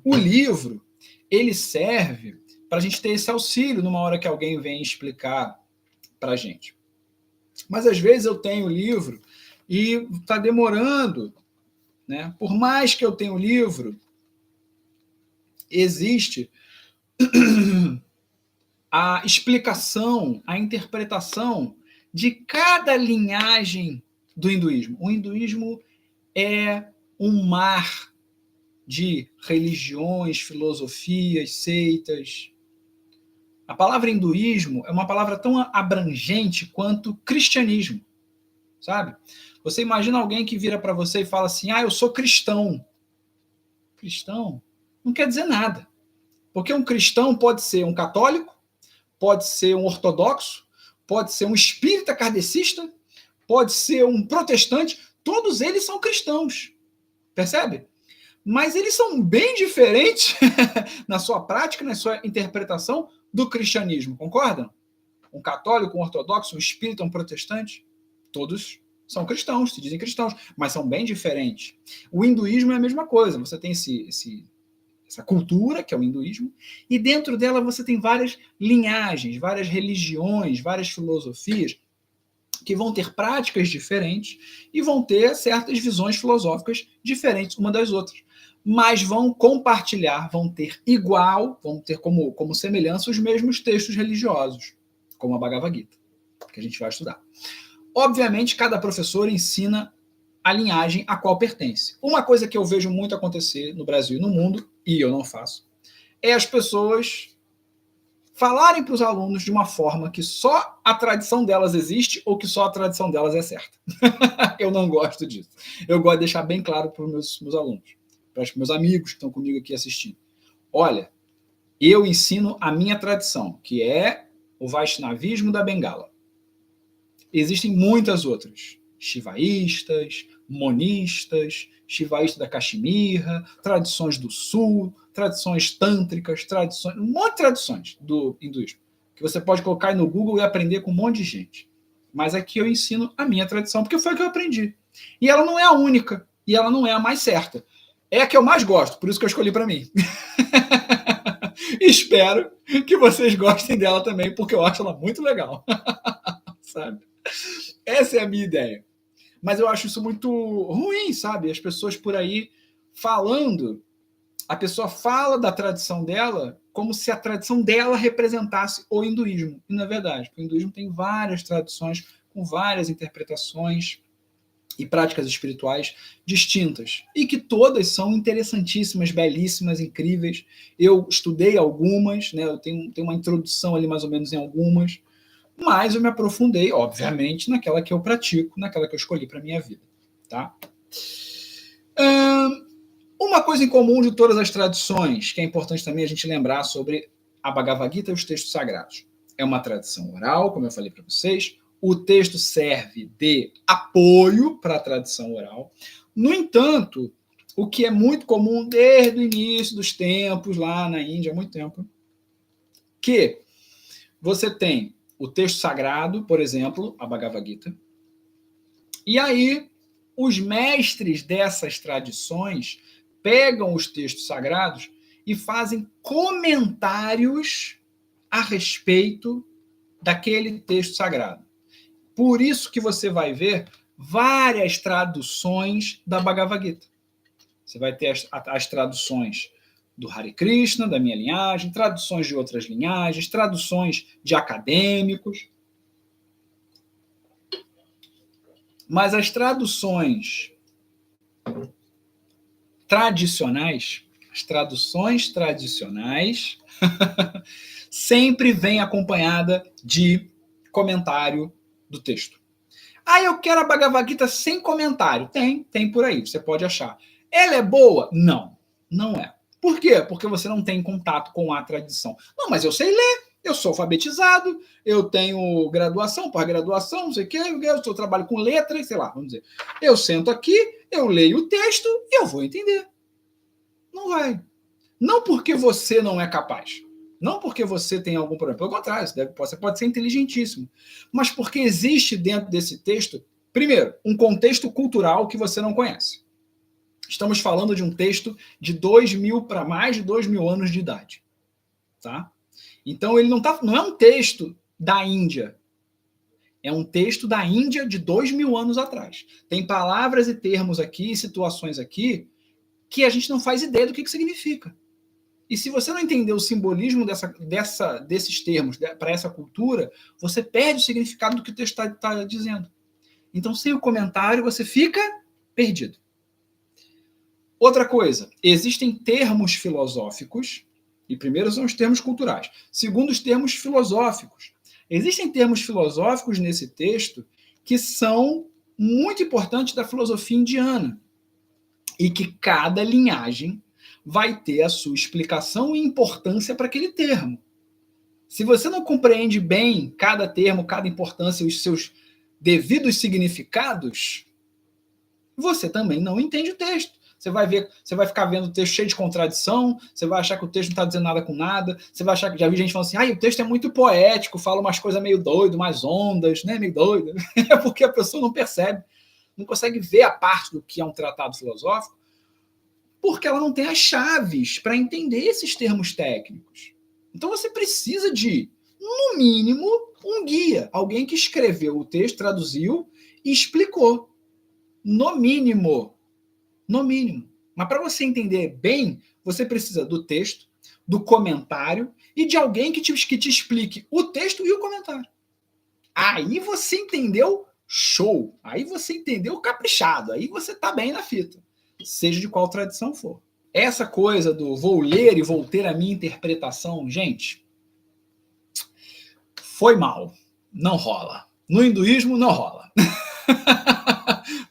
O livro, ele serve para a gente ter esse auxílio numa hora que alguém vem explicar para a gente. Mas às vezes eu tenho o livro e está demorando, né? Por mais que eu tenha o livro, existe a explicação, a interpretação de cada linhagem do hinduísmo. O hinduísmo é um mar de religiões, filosofias, seitas. A palavra hinduísmo é uma palavra tão abrangente quanto cristianismo, sabe? Você imagina alguém que vira para você e fala assim, eu sou cristão. Cristão? Não quer dizer nada. Porque um cristão pode ser um católico, pode ser um ortodoxo, pode ser um espírita kardecista, pode ser um protestante, todos eles são cristãos, percebe? Mas eles são bem diferentes na sua prática, na sua interpretação do cristianismo, concordam? Um católico, um ortodoxo, um espírita, um protestante, todos são cristãos, se dizem cristãos, mas são bem diferentes. O hinduísmo é a mesma coisa, você tem essa cultura, que é o hinduísmo, e dentro dela você tem várias linhagens, várias religiões, várias filosofias que vão ter práticas diferentes e vão ter certas visões filosóficas diferentes uma das outras, mas vão compartilhar, vão ter como semelhança os mesmos textos religiosos, como a Bhagavad Gita, que a gente vai estudar. Obviamente, cada professor ensina a linhagem a qual pertence. Uma coisa que eu vejo muito acontecer no Brasil e no mundo, e eu não faço, é as pessoas falarem para os alunos de uma forma que só a tradição delas existe ou que só a tradição delas é certa. Eu não gosto disso. Eu gosto de deixar bem claro para os meus alunos, para os meus amigos que estão comigo aqui assistindo. Olha, eu ensino a minha tradição, que é o Vaishnavismo da Bengala. Existem muitas outras. Shivaístas, monistas, shivaísta da Caxemira, tradições do Sul, tradições tântricas, um monte de tradições do hinduísmo, que você pode colocar aí no Google e aprender com um monte de gente. Mas aqui eu ensino a minha tradição, porque foi a que eu aprendi. E ela não é a única, e ela não é a mais certa. É a que eu mais gosto, por isso que eu escolhi para mim. Espero que vocês gostem dela também, porque eu acho ela muito legal. Sabe? Essa é a minha ideia. Mas eu acho isso muito ruim, sabe? As pessoas por aí falando, a pessoa fala da tradição dela como se a tradição dela representasse o hinduísmo. E não é verdade. O hinduísmo tem várias tradições com várias interpretações e práticas espirituais distintas. E que todas são interessantíssimas, belíssimas, incríveis. Eu estudei algumas, né? Eu tenho uma introdução ali mais ou menos em algumas, mas eu me aprofundei, obviamente, naquela que eu pratico, naquela que eu escolhi para a minha vida. Tá? Uma coisa em comum de todas as tradições, que é importante também a gente lembrar sobre a Bhagavad Gita e os textos sagrados. É uma tradição oral, como eu falei para vocês. O texto serve de apoio para a tradição oral. No entanto, o que é muito comum desde o início dos tempos, lá na Índia, há muito tempo, que você tem o texto sagrado, por exemplo, a Bhagavad Gita, e aí os mestres dessas tradições pegam os textos sagrados e fazem comentários a respeito daquele texto sagrado. Por isso que você vai ver várias traduções da Bhagavad Gita. Você vai ter as traduções do Hare Krishna, da minha linhagem, traduções de outras linhagens, traduções de acadêmicos. Mas as traduções tradicionais, sempre vem acompanhada de comentário do texto. Eu quero a Bhagavad Gita sem comentário. Tem por aí, você pode achar. Ela é boa? Não, não é. Por quê? Porque você não tem contato com a tradição. Não, mas eu sei ler, eu sou alfabetizado, eu tenho graduação, pós-graduação, não sei o quê, eu trabalho com letras, sei lá, vamos dizer. Eu sento aqui, eu leio o texto e eu vou entender. Não vai. Não porque você não é capaz. Não porque você tem algum problema. Pelo contrário, você pode ser inteligentíssimo. Mas porque existe dentro desse texto, primeiro, um contexto cultural que você não conhece. Estamos falando de um texto de 2.000 para mais de 2.000 anos de idade. Tá? Então, ele não é um texto da Índia. É um texto da Índia de 2.000 anos atrás. Tem palavras e termos aqui, situações aqui, que a gente não faz ideia do que significa. E se você não entender o simbolismo desses termos para essa cultura, você perde o significado do que o texto está dizendo. Então, sem o comentário, você fica perdido. Outra coisa, existem termos filosóficos, e primeiro são os termos culturais. Segundo, os termos filosóficos. Existem termos filosóficos nesse texto que são muito importantes da filosofia indiana e que cada linhagem vai ter a sua explicação e importância para aquele termo. Se você não compreende bem cada termo, cada importância e os seus devidos significados, você também não entende o texto. Você vai ficar vendo o texto cheio de contradição, você vai achar que o texto não está dizendo nada com nada, você vai achar que já vi gente falando assim, o texto é muito poético, fala umas coisas meio doido, umas ondas, né, meio doido. É porque a pessoa não percebe, não consegue ver a parte do que é um tratado filosófico, porque ela não tem as chaves para entender esses termos técnicos. Então você precisa de, no mínimo, um guia, alguém que escreveu o texto, traduziu e explicou. No mínimo. No mínimo. Mas para você entender bem, você precisa do texto, do comentário e de alguém que te explique o texto e o comentário. Aí você entendeu, show. Aí você entendeu caprichado. Aí você está bem na fita. Seja de qual tradição for. Essa coisa do vou ler e vou ter a minha interpretação, gente, foi mal. Não rola. No hinduísmo, não rola.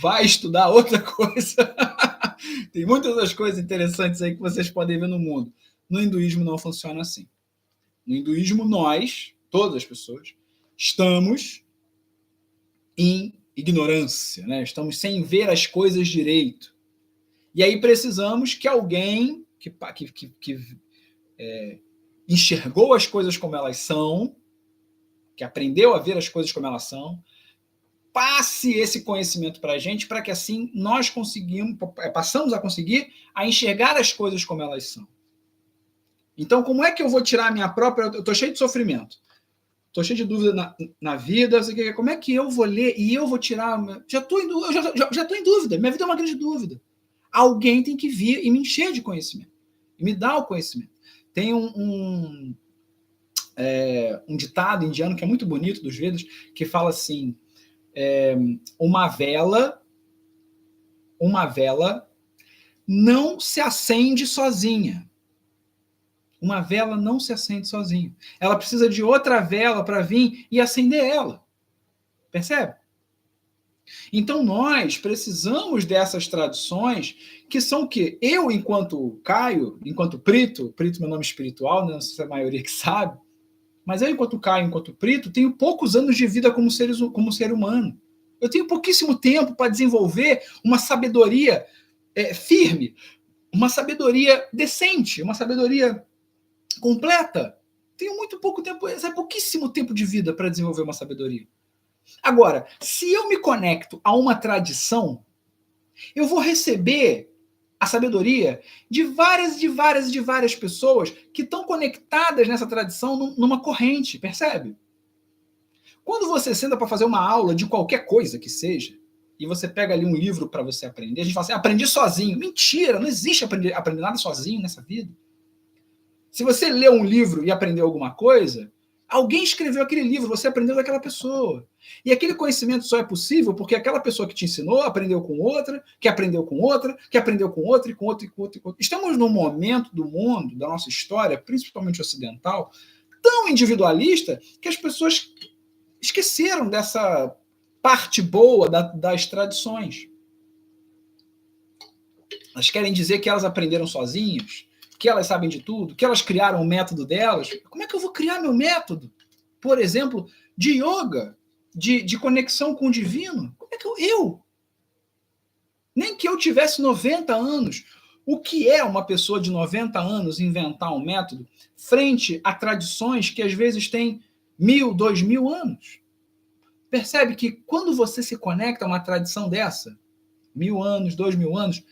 Vai estudar outra coisa. Tem muitas outras coisas interessantes aí que vocês podem ver no mundo. No hinduísmo não funciona assim. No hinduísmo, nós, todas as pessoas, estamos em ignorância, né? Estamos sem ver as coisas direito. E aí precisamos que alguém que enxergou as coisas como elas são, que aprendeu a ver as coisas como elas são, passe esse conhecimento para a gente, para que assim nós passamos a conseguir a enxergar as coisas como elas são. Então, como é que eu vou tirar a minha própria... Eu estou cheio de sofrimento, estou cheio de dúvida na vida, como é que eu vou ler e eu vou tirar... Já estou em dúvida, minha vida é uma grande dúvida. Alguém tem que vir e me encher de conhecimento, e me dar o conhecimento. Tem um ditado indiano que é muito bonito dos Vedas, que fala assim, uma vela não se acende sozinha. Uma vela não se acende sozinha. Ela precisa de outra vela para vir e acender ela. Percebe? Então, nós precisamos dessas tradições que são o quê? Eu, enquanto Caio, enquanto Prito é meu nome espiritual, não sei se é a maioria que sabe, mas eu, enquanto Caio, enquanto Prito, tenho poucos anos de vida como ser humano. Eu tenho pouquíssimo tempo para desenvolver uma sabedoria firme, uma sabedoria decente, uma sabedoria completa. Tenho muito pouco tempo, é pouquíssimo tempo de vida para desenvolver uma sabedoria. Agora, se eu me conecto a uma tradição, eu vou receber a sabedoria de várias pessoas que estão conectadas nessa tradição numa corrente, percebe? Quando você senta para fazer uma aula de qualquer coisa que seja, e você pega ali um livro para você aprender, a gente fala assim, aprendi sozinho. Mentira, não existe aprender nada sozinho nessa vida. Se você lê um livro e aprendeu alguma coisa, alguém escreveu aquele livro, você aprendeu daquela pessoa. E aquele conhecimento só é possível porque aquela pessoa que te ensinou aprendeu com outra, que aprendeu com outra, que aprendeu com outra, e com outra, e com outra, e com outra. Estamos num momento do mundo, da nossa história, principalmente ocidental, tão individualista que as pessoas esqueceram dessa parte boa das tradições. Elas querem dizer que elas aprenderam sozinhas, que elas sabem de tudo, que elas criaram o método delas. Como é que eu vou criar meu método? Por exemplo, de yoga, de conexão com o divino? Como é que eu? Nem que eu tivesse 90 anos. O que é uma pessoa de 90 anos inventar um método frente a tradições que às vezes têm 1.000, 2.000 anos? Percebe que quando você se conecta a uma tradição dessa, 1.000 anos, 2.000 anos,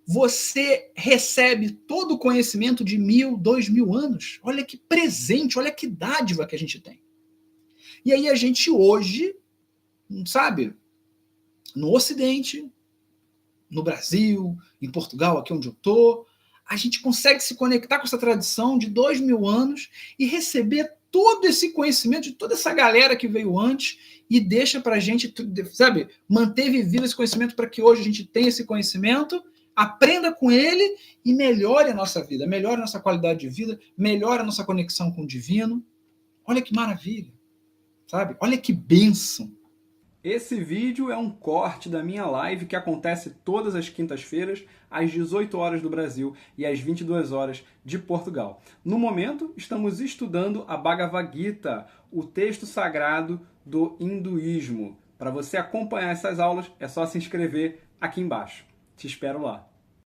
você recebe todo o conhecimento de 1.000, 2.000 anos. Olha que presente, olha que dádiva que a gente tem. E aí a gente hoje, sabe, no Ocidente, no Brasil, em Portugal, aqui onde eu estou, a gente consegue se conectar com essa tradição de 2.000 anos e receber todo esse conhecimento de toda essa galera que veio antes e deixa para a gente, sabe, manter vivido esse conhecimento para que hoje a gente tenha esse conhecimento, aprenda com ele e melhore a nossa vida, melhore a nossa qualidade de vida, melhore a nossa conexão com o divino. Olha que maravilha, sabe? Olha que bênção. Esse vídeo é um corte da minha live que acontece todas as quintas-feiras, às 18 horas do Brasil e às 22 horas de Portugal. No momento, estamos estudando a Bhagavad Gita, o texto sagrado do hinduísmo. Para você acompanhar essas aulas, é só se inscrever aqui embaixo. Te espero lá.